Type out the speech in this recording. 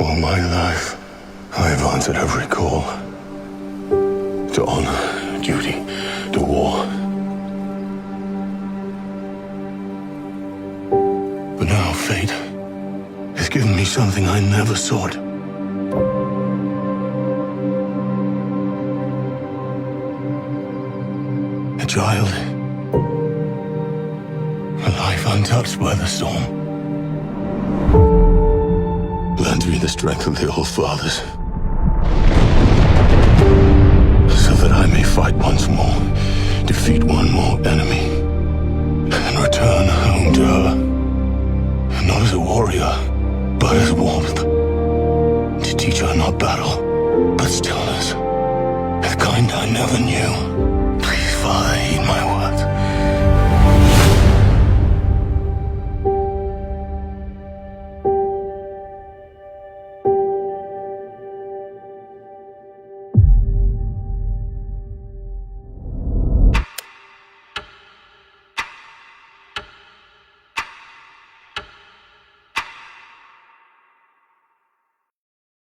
All my life, I have answered every call. To honor, duty, to war. But now fate has given me something I never sought. A child. A life untouched by the storm. Lend me the strength of the old fathers, so that I may fight once more, defeat one more enemy.